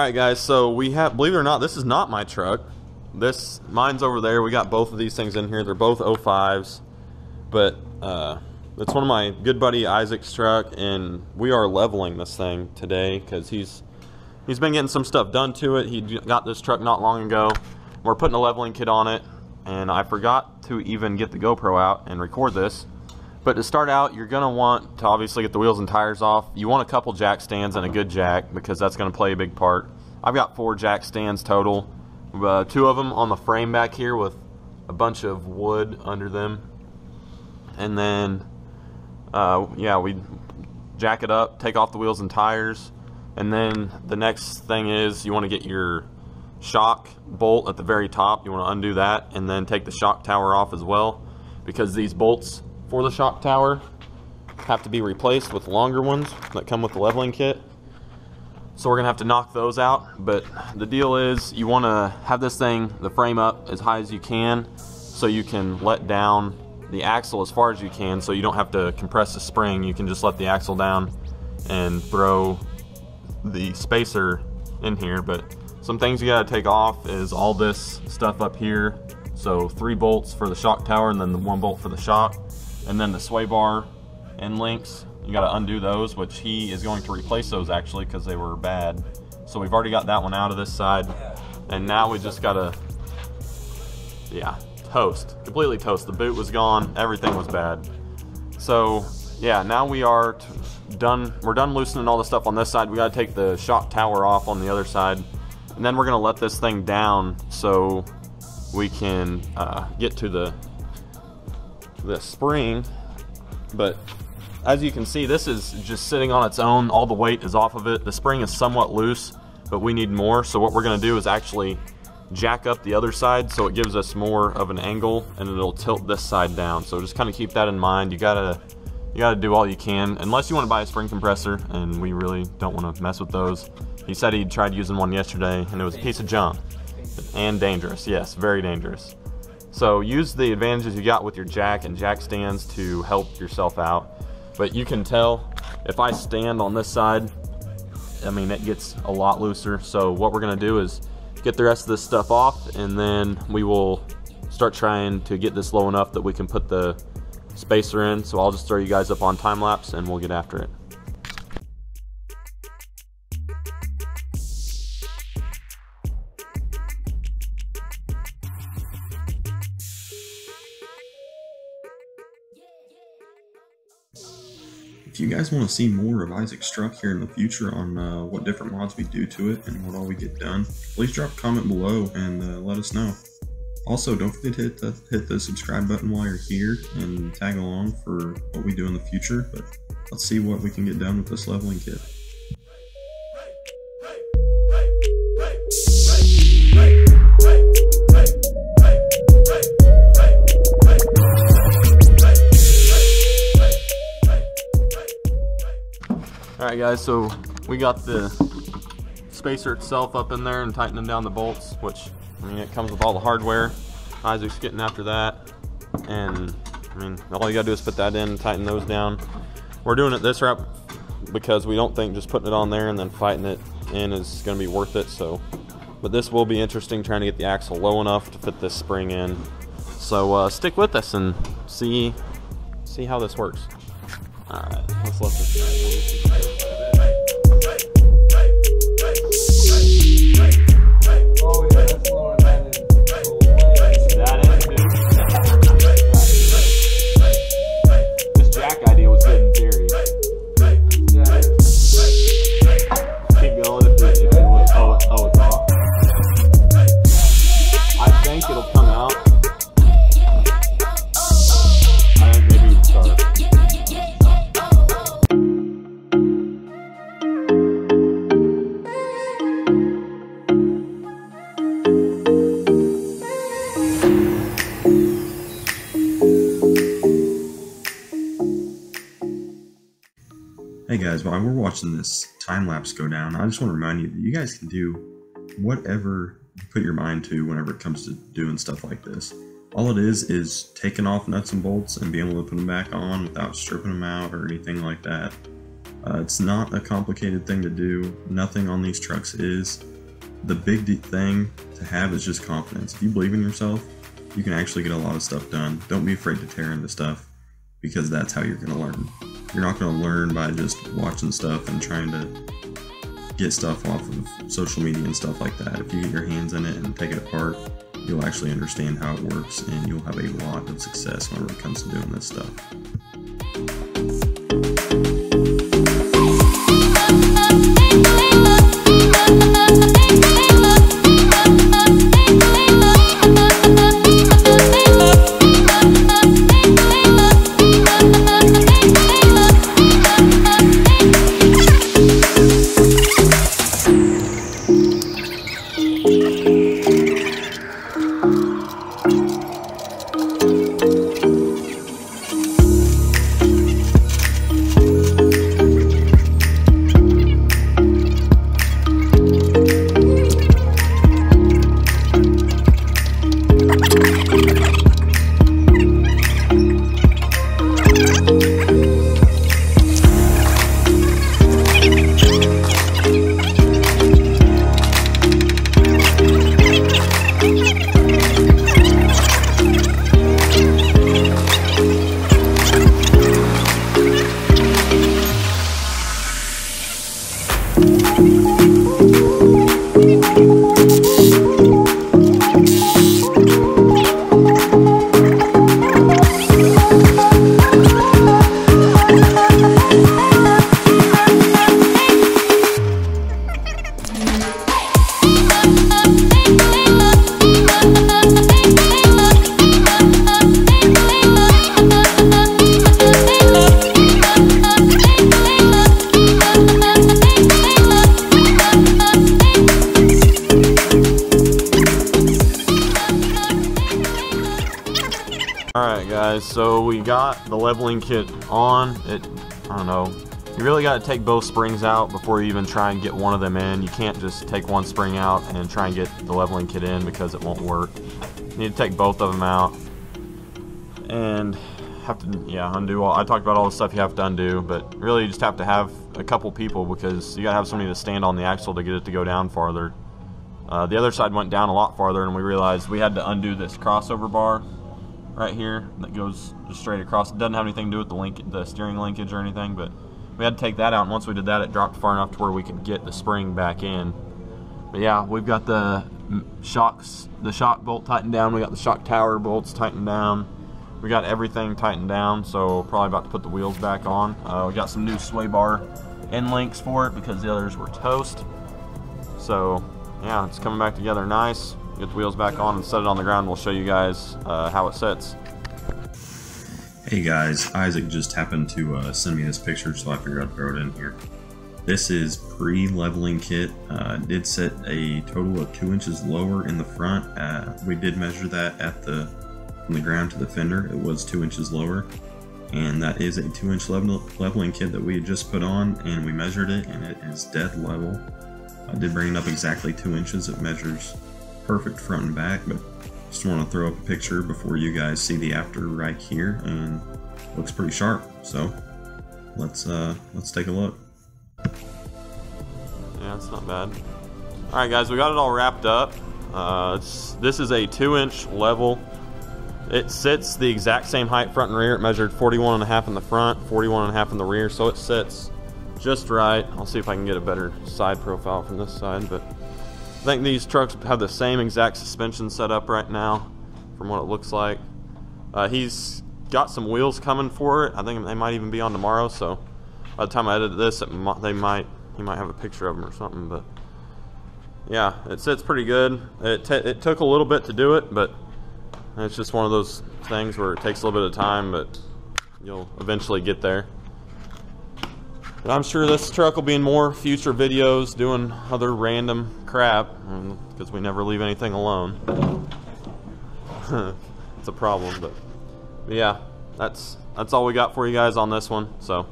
Alright guys, so we have, believe it or not, this is not my truck. Mine's over there. We got both of these things in here. They're both 05s. But it's one of my good buddy Issacs' truck, and we are leveling this thing today because he's been getting some stuff done to it. He got this truck not long ago. We're putting a leveling kit on it, and I forgot to even get the GoPro out and record this. But to start out, you're going to want to obviously get the wheels and tires off. You want a couple jack stands and a good jack because that's going to play a big part. I've got 4 jack stands total. 2 of them on the frame back here with a bunch of wood under them. And then, yeah, we jack it up, take off the wheels and tires. And then the next thing is you want to get your shock bolt at the very top. You want to undo that and then take the shock tower off as well, because these bolts for the shock tower have to be replaced with longer ones that come with the leveling kit. So we're gonna have to knock those out. But the deal is you want to have this thing, the frame, up as high as you can so you can let down the axle as far as you can, so you don't have to compress the spring. You can just let the axle down and throw the spacer in here. But some things you got to take off is all this stuff up here. So 3 bolts for the shock tower and then the 1 bolt for the shock. And then the sway bar end links, you got to undo those, which he is going to replace those actually because they were bad. So we've already got that one out of this side, and now we just got to, yeah, completely toast. The boot was gone, everything was bad. So yeah, now we are done. We're done loosening all the stuff on this side. We got to take the shock tower off on the other side, and then we're going to let this thing down so we can get to the spring. But as you can see, this is just sitting on its own. All the weight is off of it. The spring is somewhat loose, but we need more. So what we're going to do is actually jack up the other side so it gives us more of an angle, and it'll tilt this side down. So just kind of keep that in mind. You gotta do all you can, unless you want to buy a spring compressor, and we really don't want to mess with those. He said he tried using one yesterday and it was a piece of junk and dangerous. Yes, very dangerous. So use the advantages you got with your jack and jack stands to help yourself out. But you can tell if I stand on this side, I mean, it gets a lot looser. So what we're gonna do is get the rest of this stuff off, and then we will start trying to get this low enough that we can put the spacer in. So I'll just throw you guys up on time lapse and we'll get after it. If you guys want to see more of Issacs' truck here in the future on what different mods we do to it and what all we get done, please drop a comment below and let us know. Also, don't forget to hit the subscribe button while you're here and tag along for what we do in the future. But let's see what we can get done with this leveling kit. Alright guys, so we got the spacer itself up in there and tightening down the bolts, which, I mean, it comes with all the hardware. Issacs getting after that, and I mean, all you gotta do is put that in, tighten those down. We're doing it this route because we don't think just putting it on there and then fighting it in is gonna be worth it. So, but this will be interesting, trying to get the axle low enough to fit this spring in. So stick with us and see how this works. Alright, let's let this go. Oh yeah, that's lower than that. That is too. This jack idea was good in theory. Yeah. Keep going if it oh, it's off. I think it'll come out. I think maybe we can start. Hey guys, while we're watching this time lapse go down, I just want to remind you that you guys can do whatever you put your mind to whenever it comes to doing stuff like this. All it is taking off nuts and bolts and being able to put them back on without stripping them out or anything like that. It's not a complicated thing to do. Nothing on these trucks is. the big thing to have is just confidence. If you believe in yourself, you can actually get a lot of stuff done. Don't be afraid to tear into stuff, because that's how you're going to learn. You're not going to learn by just watching stuff and trying to get stuff off of social media and stuff like that. If you get your hands in it and take it apart, you'll actually understand how it works, and you'll have a lot of success whenever it comes to doing this stuff. Alright guys, so we got the leveling kit on. I don't know, you really got to take both springs out before you even try and get one of them in. You can't just take one spring out and try and get the leveling kit in, because it won't work. You need to take both of them out and have to, undo all. I talked about all the stuff you have to undo, but really you just have to have a couple people, because you got to have somebody to stand on the axle to get it to go down farther. The other side went down a lot farther, and we realized we had to undo this crossover bar right here that goes just straight across. It doesn't have anything to do with the steering linkage or anything, but we had to take that out, and once we did that, it dropped far enough to where we could get the spring back in. But yeah, we've got the shock bolt tightened down, we got the shock tower bolts tightened down, we got everything tightened down, so probably about to put the wheels back on. We got some new sway bar end links for it because the others were toast. So yeah, it's coming back together nice. Get the wheels back on and set it on the ground. We'll show you guys how it sits. Hey guys, Isaac just happened to send me this picture, so I figured I'd throw it in here. This is pre-leveling kit. It did set a total of 2 inches lower in the front. We did measure that from the ground to the fender. It was 2 inches lower, and that is a 2-inch leveling kit that we had just put on, and we measured it, and it is dead level. I did bring it up exactly 2 inches. It measures perfect front and back, but just want to throw up a picture before you guys see the after right here, and it looks pretty sharp. So let's take a look. Yeah, it's not bad. Alright guys, we got it all wrapped up. This is a 2-inch level. It sits the exact same height front and rear. It measured 41.5 in the front, 41.5 in the rear, so it sits just right. I'll see if I can get a better side profile from this side, but I think these trucks have the same exact suspension set up right now from what it looks like. He's got some wheels coming for it. I think they might even be on tomorrow, so by the time I edit this, he might have a picture of them or something. But yeah, it sits pretty good. It took a little bit to do it, but it's just one of those things where it takes a little bit of time, but you'll eventually get there. And I'm sure this truck will be in more future videos doing other random crap, because we never leave anything alone. It's a problem, but yeah, that's all we got for you guys on this one. So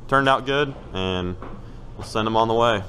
turned out good, and we'll send them on the way.